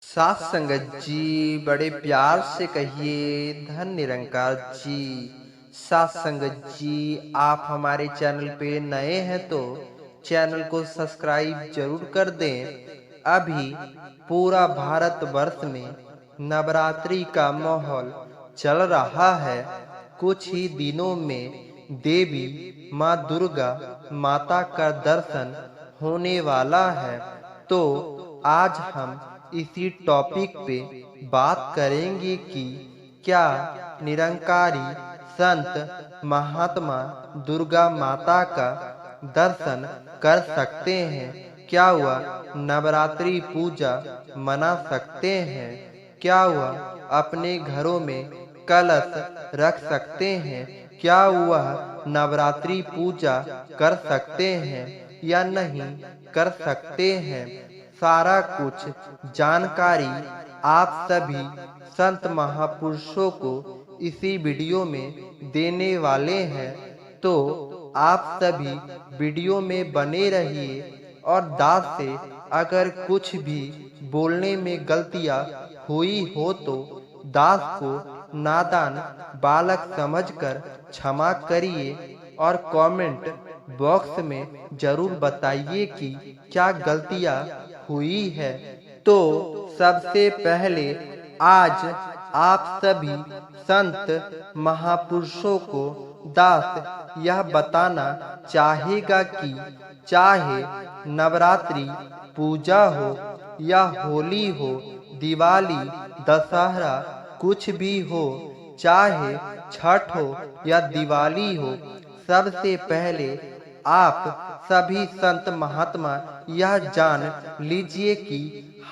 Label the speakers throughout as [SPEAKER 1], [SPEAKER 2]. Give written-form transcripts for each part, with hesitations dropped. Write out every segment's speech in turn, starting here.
[SPEAKER 1] साथ संगत जी बड़े प्यार से कहिए धन निरंकार जी। साथ संगत जी आप हमारे चैनल पे नए हैं तो चैनल को सब्सक्राइब जरूर कर दें। अभी पूरा भारत वर्ष में नवरात्रि का माहौल चल रहा है। कुछ ही दिनों में देवी माँ दुर्गा माता का दर्शन होने वाला है। तो आज हम इसी टॉपिक पे बात करेंगे कि क्या निरंकारी संत महात्मा दुर्गा माता का दर्शन कर सकते हैं? क्या वह नवरात्रि पूजा मना सकते हैं? क्या वह अपने घरों में कलश रख सकते हैं? क्या वह नवरात्रि पूजा कर सकते हैं या नहीं कर सकते हैं? सारा कुछ जानकारी आप सभी संत महापुरुषों को इसी वीडियो में देने वाले हैं। तो आप सभी वीडियो में बने रहिए और दास से अगर कुछ भी बोलने में गलतियां हुई हो तो दास को नादान बालक समझकर क्षमा करिए और कमेंट बॉक्स में जरूर बताइए कि क्या गलतियां हुई है। तो सबसे पहले आज आप सभी संत महापुरुषों को दास यह बताना चाहेगा कि चाहे नवरात्रि पूजा हो या होली हो, दिवाली, दशहरा, कुछ भी हो, चाहे छठ हो या दिवाली हो, सबसे पहले आप सभी संत महात्मा यह जान लीजिए कि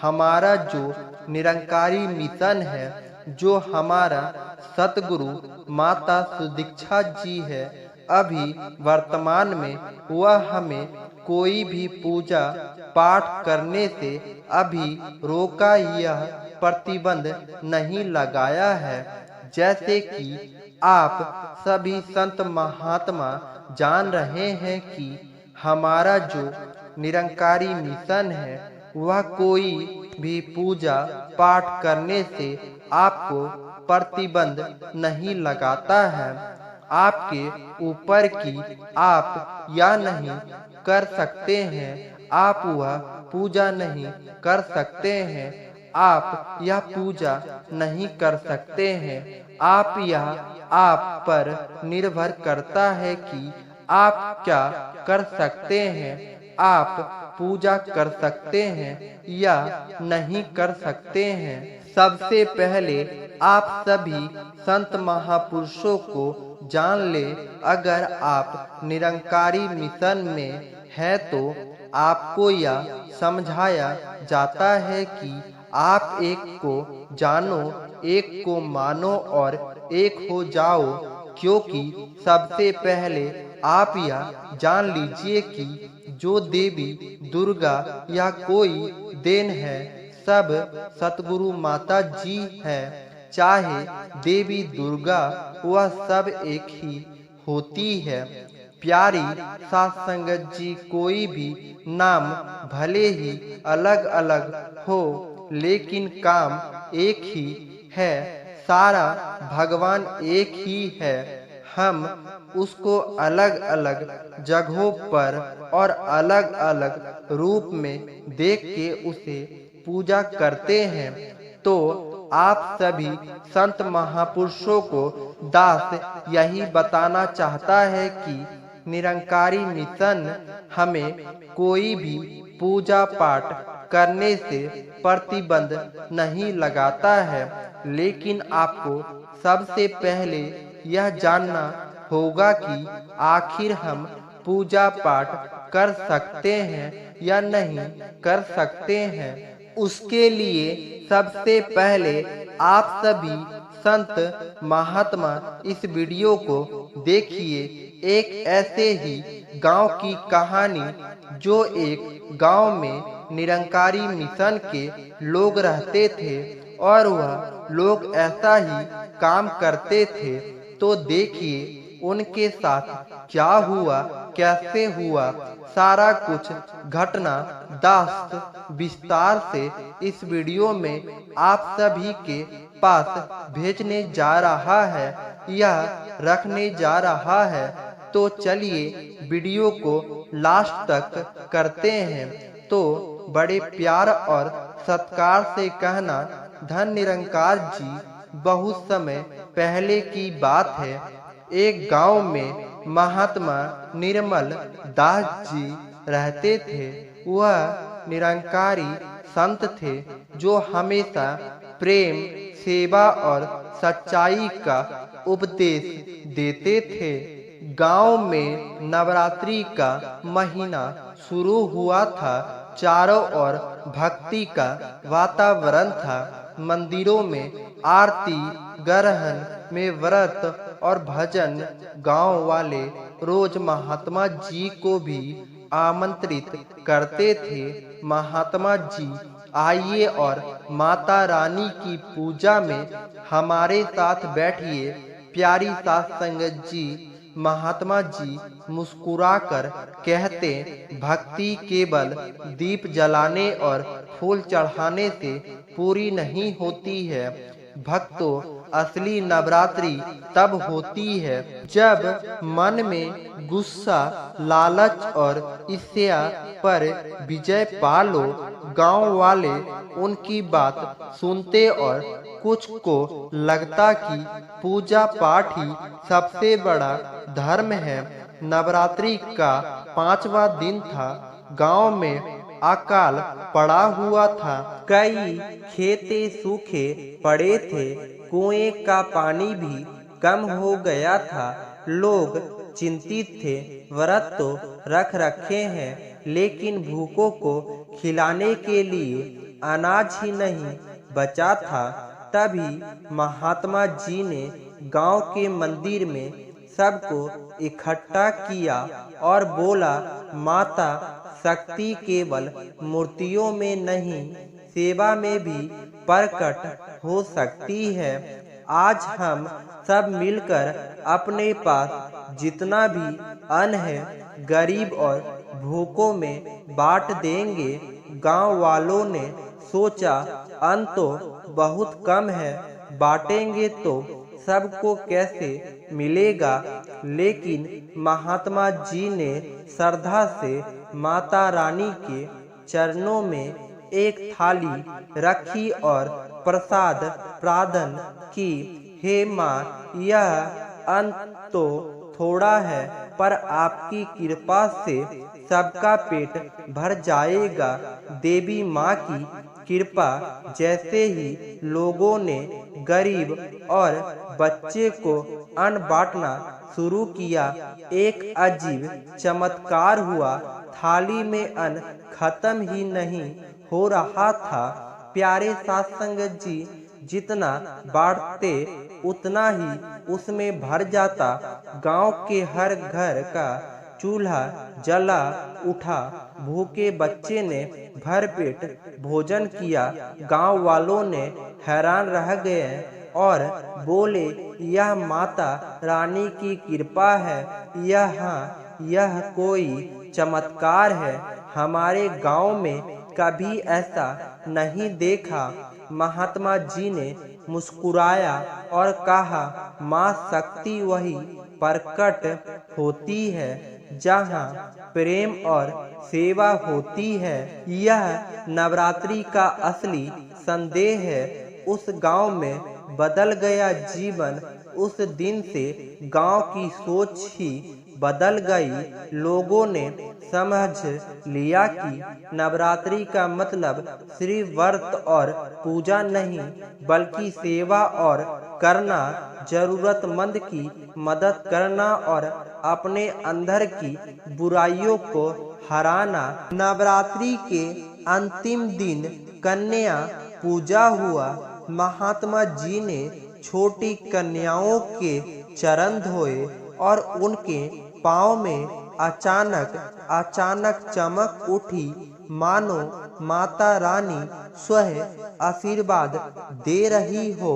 [SPEAKER 1] हमारा जो निरंकारी मिशन है, जो हमारा सतगुरु माता सुदीक्षा जी है, अभी वर्तमान में वह हमें कोई भी पूजा पाठ करने से अभी रोका या प्रतिबंध नहीं लगाया है। जैसे कि आप सभी संत महात्मा जान रहे हैं कि हमारा जो निरंकारी मिशन है वह कोई भी पूजा पाठ करने से आपको प्रतिबंध नहीं लगाता है। आपके ऊपर की आप या नहीं कर सकते हैं, आप वह पूजा नहीं कर सकते हैं, आप यह पूजा नहीं कर सकते हैं। आप यह आप पर निर्भर करता है कि आप क्या कर सकते हैं। आप पूजा कर सकते हैं या नहीं कर सकते हैं। सबसे पहले आप सभी संत महापुरुषों को जान ले, अगर आप निरंकारी मिशन में है तो आपको यह समझाया जाता है कि आप एक को जानो, एक को मानो और एक हो जाओ। क्योंकि सबसे पहले आप यह जान लीजिए कि जो देवी दुर्गा या कोई देन है, सब सतगुरु माता जी है। चाहे देवी दुर्गा वह सब एक ही होती है। प्यारी साथ संगत जी, कोई भी नाम भले ही अलग अलग हो लेकिन काम एक ही है। सारा भगवान एक ही है। हम उसको अलग अलग जगहों पर और अलग अलग रूप में देख के उसे पूजा करते हैं। तो आप सभी संत महापुरुषों को दास यही बताना चाहता है कि निरंकारी मिशन हमें कोई भी पूजा पाठ करने से प्रतिबंध नहीं लगाता है। लेकिन आपको सबसे पहले यह जानना होगा कि आखिर हम पूजा पाठ कर सकते हैं या नहीं कर सकते हैं। उसके लिए सबसे पहले आप सभी संत महात्मा इस वीडियो को देखिए। एक ऐसे ही गांव की कहानी, जो एक गांव में निरंकारी मिशन के लोग रहते थे और वह लोग ऐसा ही काम करते थे। तो देखिए उनके साथ क्या हुआ, कैसे हुआ, सारा कुछ घटना दास्त विस्तार से इस वीडियो में आप सभी के पास भेजने जा रहा है या रखने जा रहा है। तो चलिए वीडियो को लास्ट तक करते हैं। तो बड़े प्यार और सत्कार से कहना, धन निरंकार जी, बहुत समय पहले की बात है। एक गांव में महात्मा निर्मल दास जी रहते थे। वह निरंकारी संत थे जो हमेशा प्रेम, सेवा और सच्चाई का उपदेश देते थे। गांव में नवरात्रि का महीना शुरू हुआ था। चारों ओर भक्ति का वातावरण था। मंदिरों में आरती, ग्रहण में व्रत और भजन। गांव वाले रोज महात्मा जी को भी आमंत्रित करते थे। महात्मा जी, आइए और माता रानी की पूजा में हमारे साथ बैठिए। प्यारी सास संगत जी, महात्मा जी मुस्कुराकर कहते, भक्ति केवल दीप जलाने और फूल चढ़ाने से पूरी नहीं होती है। भक्तों, असली नवरात्रि तब होती है जब मन में गुस्सा, लालच और ईर्ष्या पर विजय पा लो। गांव वाले उनकी बात सुनते और कुछ को लगता कि पूजा पाठ ही सबसे बड़ा धर्म है। नवरात्रि का 5वां दिन था। गांव में अकाल पड़ा हुआ था। कई खेते सूखे पड़े थे। कुएं का पानी भी कम हो गया था। लोग चिंतित थे। व्रत तो रख रखे हैं, लेकिन भूखों को खिलाने के लिए अनाज ही नहीं बचा था। तभी महात्मा जी ने गांव के मंदिर में सबको इकट्ठा किया और बोला, माता शक्ति केवल मूर्तियों में नहीं, सेवा में भी प्रकट हो सकती है। आज हम सब मिलकर अपने पास जितना भी अन्न है, गरीब और भूखों में बांट देंगे। गांव वालों ने सोचा, अन्न तो बहुत कम है, बांटेंगे तो सबको कैसे मिलेगा। लेकिन महात्मा जी ने श्रद्धा से माता रानी के चरणों में एक थाली रखी और प्रसाद प्रार्थना की, हे माँ, यह अन्न तो थोड़ा है, पर आपकी कृपा से सबका पेट भर जाएगा। देवी माँ की कृपा जैसे ही लोगों ने गरीब और बच्चे को अन्न बांटना शुरू किया, एक अजीब चमत्कार हुआ। थाली में अन्न खत्म ही नहीं हो रहा था। प्यारे सत्संग जी, जितना बांटते उतना ही उसमें भर जाता। गांव के हर घर का चूल्हा जला उठा। भूखे बच्चे ने भरपेट भोजन किया। गांव वालों ने हैरान रह गए और बोले, यह माता रानी की कृपा है, यह कोई चमत्कार है। हमारे गांव में कभी ऐसा नहीं देखा। महात्मा जी ने मुस्कुराया और कहा, माँ शक्ति वही प्रकट होती है जहाँ प्रेम और सेवा होती है। यह नवरात्रि का असली संदेश है। उस गांव में बदल गया जीवन। उस दिन से गांव की सोच ही बदल गई। लोगों ने समझ लिया कि नवरात्रि का मतलब सिर्फ व्रत और पूजा नहीं, बल्कि सेवा और करना, जरूरतमंद की मदद करना और अपने अंदर की बुराइयों को हराना। नवरात्रि के अंतिम दिन कन्या पूजा हुआ। महात्मा जी ने छोटी कन्याओं के चरण धोए और उनके पाँव में अचानक चमक उठी, मानो माता रानी स्वयं आशीर्वाद दे रही हो।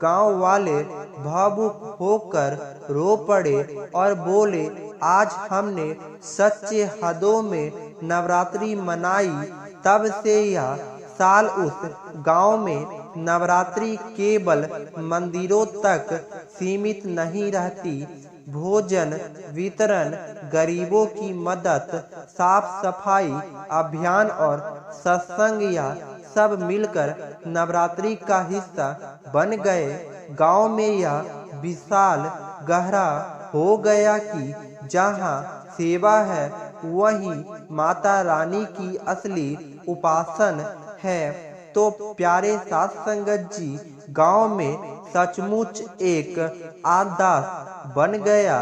[SPEAKER 1] गांव वाले भावुक होकर रो पड़े और बोले, आज हमने सच्चे हदों में नवरात्रि मनाई। तब से यह साल उस गांव में नवरात्रि केवल मंदिरों तक सीमित नहीं रहती। भोजन वितरण, गरीबों की मदद, साफ सफाई अभियान और सत्संग यह सब मिलकर नवरात्रि का हिस्सा बन गए। गांव में यह विशाल गहरा हो गया कि जहां सेवा है वहीं माता रानी की असली उपासन है। तो प्यारे साथ संगत जी, गांव में सचमुच एक आदर्श बन गया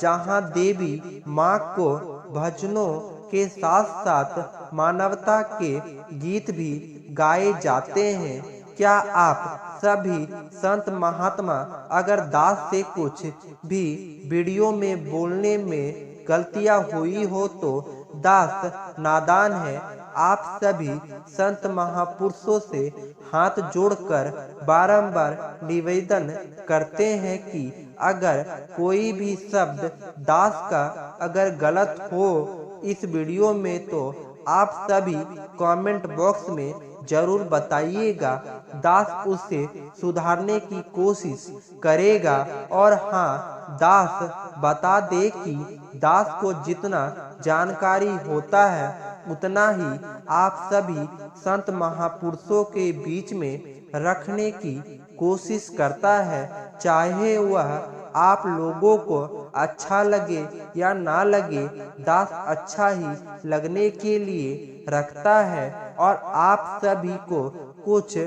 [SPEAKER 1] जहां देवी माँ को भजनों के साथ साथ मानवता के गीत भी गाए जाते हैं। क्या आप सभी संत महात्मा अगर दास से कुछ भी वीडियो में बोलने में गलतियां हुई हो तो दास नादान है। आप सभी संत महापुरुषों से हाथ जोड़कर बारंबार निवेदन करते हैं कि अगर कोई भी शब्द दास का अगर गलत हो इस वीडियो में तो आप सभी कमेंट बॉक्स में जरूर बताइएगा। दास उसे सुधारने की कोशिश करेगा। और हाँ, दास बता दे कि दास को जितना जानकारी होता है उतना ही आप सभी संत महापुरुषों के बीच में रखने की कोशिश करता है। चाहे वह आप लोगों को अच्छा लगे या ना लगे, दास अच्छा ही लगने के लिए रखता है और आप सभी को कुछ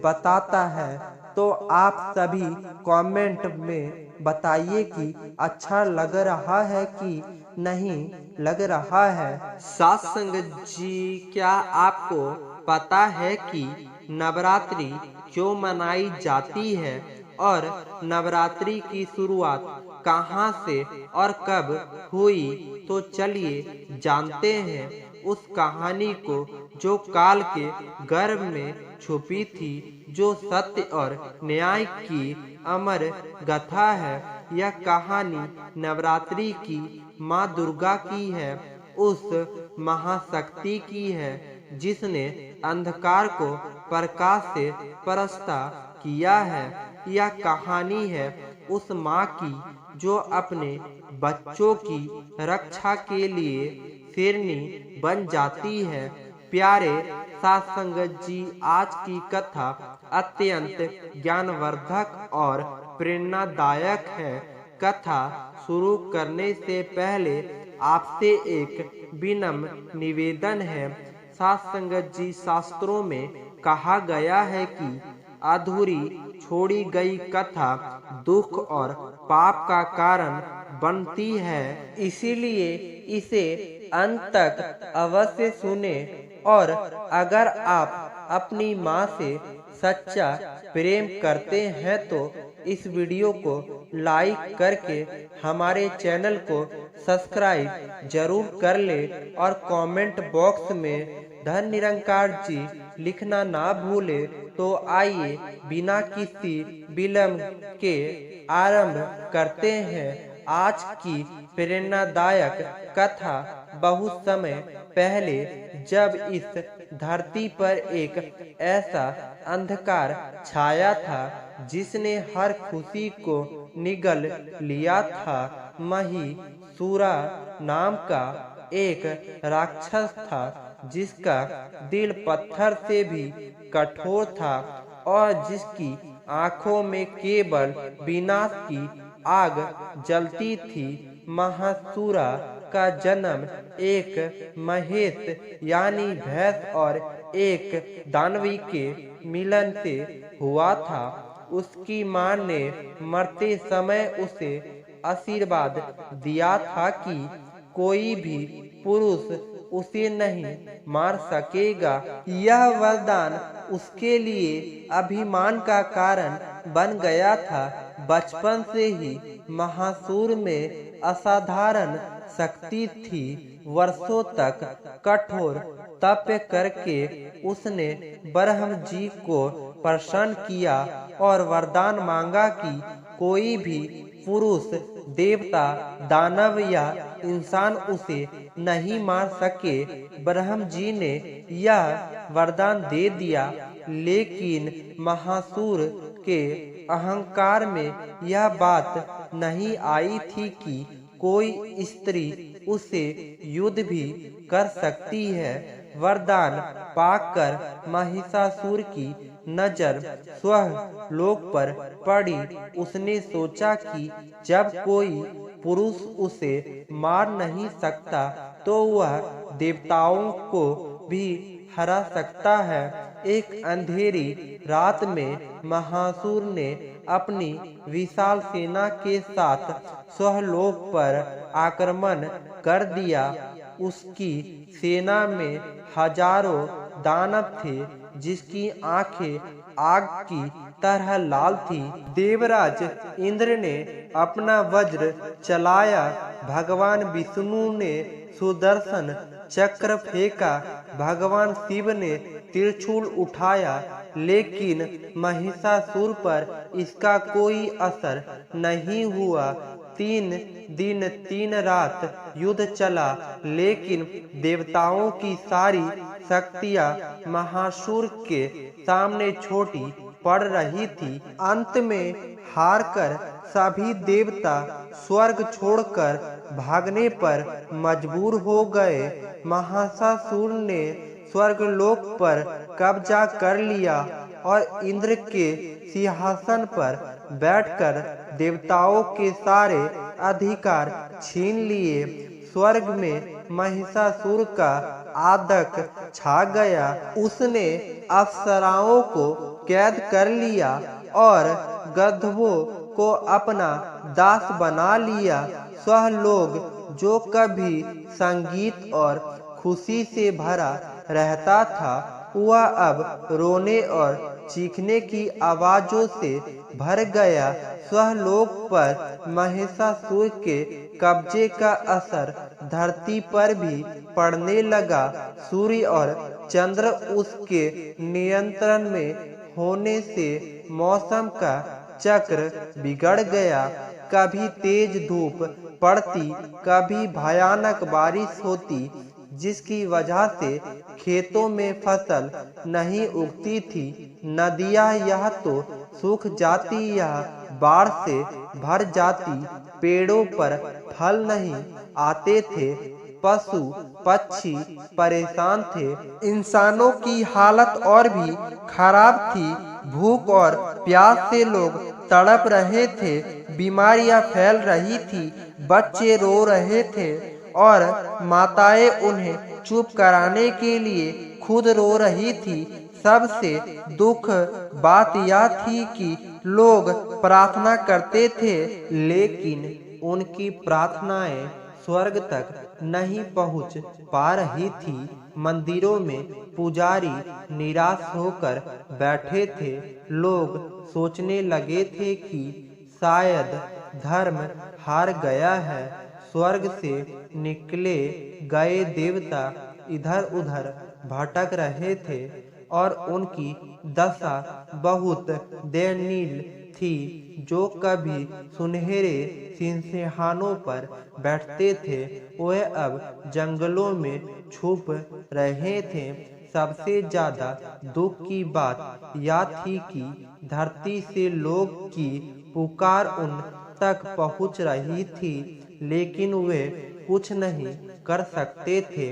[SPEAKER 1] बताता है। तो आप सभी कमेंट में बताइए कि अच्छा लग रहा है कि नहीं लग रहा है। साथ संगत जी, क्या आपको पता है कि नवरात्रि क्यों मनाई जाती है और नवरात्रि की शुरुआत कहाँ से और कब हुई? तो चलिए जानते हैं उस कहानी को जो काल के गर्भ में छुपी थी, जो सत्य और न्याय की अमर गाथा है। यह कहानी नवरात्रि की माँ दुर्गा की है, उस महाशक्ति की है जिसने अंधकार को प्रकाश से परास्त किया है। यह कहानी है उस माँ की जो अपने बच्चों की रक्षा के लिए शेरनी बन जाती है। प्यारे साथ संगत जी, आज की कथा अत्यंत ज्ञानवर्धक और प्रेरणादायक है। कथा शुरू करने से पहले आपसे एक विनम्र निवेदन है। साथ संगत जी, शास्त्रों में कहा गया है कि अधूरी छोड़ी गई कथा दुख और पाप का कारण बनती है, इसीलिए इसे अंत तक अवश्य सुने। और अगर आप अपनी माँ से सच्चा प्रेम करते हैं तो इस वीडियो को लाइक करके हमारे चैनल को सब्सक्राइब जरूर कर ले और कमेंट बॉक्स में धन निरंकार जी लिखना ना भूले। तो आइए बिना किसी विलंब के आरंभ करते हैं आज की प्रेरणादायक कथा। बहुत समय पहले जब इस धरती पर एक ऐसा अंधकार छाया था जिसने हर खुशी को निगल लिया था, महिषासुर नाम का एक राक्षस था जिसका दिल पत्थर से भी कठोर था और जिसकी आंखों में केवल विनाश की आग जलती थी। महिषासुर का जन्म एक महेश यानी भैंस और एक दानवी के मिलन से हुआ था। उसकी मां ने मरते समय उसे आशीर्वाद दिया था कि कोई भी पुरुष उसे नहीं मार सकेगा। यह वरदान उसके लिए अभिमान का कारण बन गया था। बचपन से ही महिषासुर में असाधारण शक्ति थी। वर्षों तक कठोर तप करके उसने ब्रह्मा जी को प्रसन्न किया और वरदान मांगा कि कोई भी पुरुष, देवता, दानव या इंसान उसे नहीं मार सके। ब्रह्म जी ने यह वरदान दे दिया, लेकिन महासुर के अहंकार में यह बात नहीं आई थी कि कोई स्त्री उससे युद्ध भी कर सकती है। वरदान पाकर महिषासुर की नजर स्वह लोक पर पड़ी। उसने सोचा कि जब कोई पुरुष उसे मार नहीं सकता तो वह देवताओं को भी हरा सकता है। एक अंधेरी रात में महासुर ने अपनी विशाल सेना के साथ स्वलोक पर आक्रमण कर दिया। उसकी सेना में हजारों दानव थे, जिसकी आंखें आग की तरह लाल थी। देवराज इंद्र ने अपना वज्र चलाया, भगवान विष्णु ने सुदर्शन चक्र फेंका, भगवान शिव ने त्रिशूल उठाया, लेकिन महिषासुर पर इसका कोई असर नहीं हुआ। 3 दिन 3 रात युद्ध चला, लेकिन देवताओं की सारी शक्तियां महासुर के सामने छोटी पड़ रही थी। अंत में हार कर सभी देवता स्वर्ग छोड़कर भागने पर मजबूर हो गए। महिषासुर ने स्वर्गलोक पर कब्जा कर लिया और इंद्र के सिंहासन पर बैठकर देवताओं के सारे अधिकार छीन लिए। स्वर्ग में महिषासुर का आधिपत्य छा गया। उसने अप्सराओं को कैद कर लिया और गंधर्वों को अपना दास बना लिया। वह लोग जो कभी संगीत और खुशी से भरा रहता था, वह अब रोने और चीखने की आवाजों से भर गया। स्वलोक पर महिषासुर के कब्जे का असर धरती पर भी पड़ने लगा। सूर्य और चंद्र उसके नियंत्रण में होने से मौसम का चक्र बिगड़ गया। कभी तेज धूप पड़ती, कभी भयानक बारिश होती, जिसकी वजह से खेतों में फसल नहीं उगती थी। नदियां यह तो सूख जाती या बाढ़ से भर जाती। पेड़ों पर फल नहीं आते थे, पशु पक्षी परेशान थे। इंसानों की हालत और भी खराब थी। भूख और प्यास से लोग तड़प रहे थे, बीमारियां फैल रही थी, बच्चे रो रहे थे और माताएं उन्हें चुप कराने के लिए खुद रो रही थी। सबसे दुख बात यह थी कि लोग प्रार्थना करते थे, लेकिन उनकी प्रार्थनाएं स्वर्ग तक नहीं पहुंच पा रही थी। मंदिरों में पुजारी निराश होकर बैठे थे। लोग सोचने लगे थे कि शायद धर्म हार गया है। स्वर्ग से निकले गए देवता इधर उधर भटक रहे थे और उनकी दशा बहुत दयनीय थी। जो कभी सुनहरे सिंहासनों पर बैठते थे, वे अब जंगलों में छुप रहे थे। सबसे ज्यादा दुख की बात यह थी कि धरती से लोग की पुकार उन तक पहुंच रही थी, लेकिन वे कुछ नहीं कर सकते थे।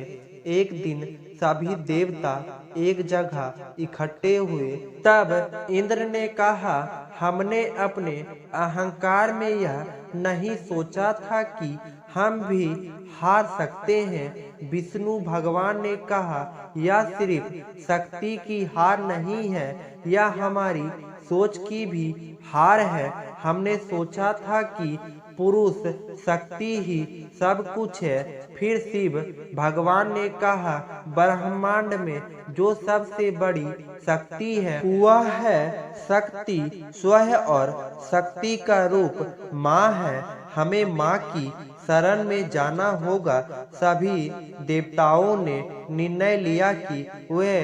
[SPEAKER 1] एक दिन सभी देवता एक जगह इकट्ठे हुए। तब इंद्र ने कहा, हमने अपने अहंकार में यह नहीं सोचा था कि हम भी हार सकते हैं। विष्णु भगवान ने कहा, यह सिर्फ शक्ति की हार नहीं है, यह हमारी सोच की भी हार है। हमने सोचा था कि पुरुष शक्ति ही सब कुछ है। फिर शिव भगवान ने कहा, ब्रह्मांड में जो सबसे बड़ी शक्ति है वह है शक्ति स्वयं, और शक्ति का रूप माँ है। हमें माँ की शरण में जाना होगा। सभी देवताओं ने निर्णय लिया कि वे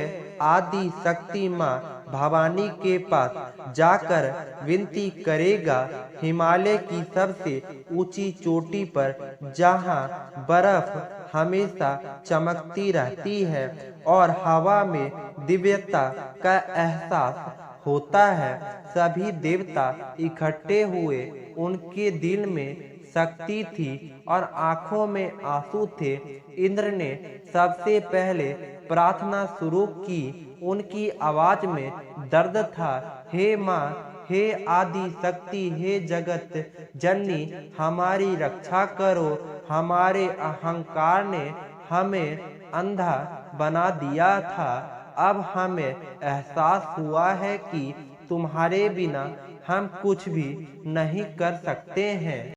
[SPEAKER 1] आदि शक्ति माँ भवानी के पास जाकर विनती करेगा। हिमालय की सबसे ऊंची चोटी पर जहाँ बर्फ हमेशा चमकती रहती है और हवा में दिव्यता का एहसास होता है, सभी देवता इकट्ठे हुए। उनके दिल में शक्ति थी और आंखों में आंसू थे। इंद्र ने सबसे पहले प्रार्थना शुरू की। उनकी आवाज में दर्द था। हे माँ, हे आदि शक्ति, हे जगत जननी, हमारी रक्षा करो। हमारे अहंकार ने हमें अंधा बना दिया था। अब हमें एहसास हुआ है कि तुम्हारे बिना हम कुछ भी नहीं कर सकते हैं।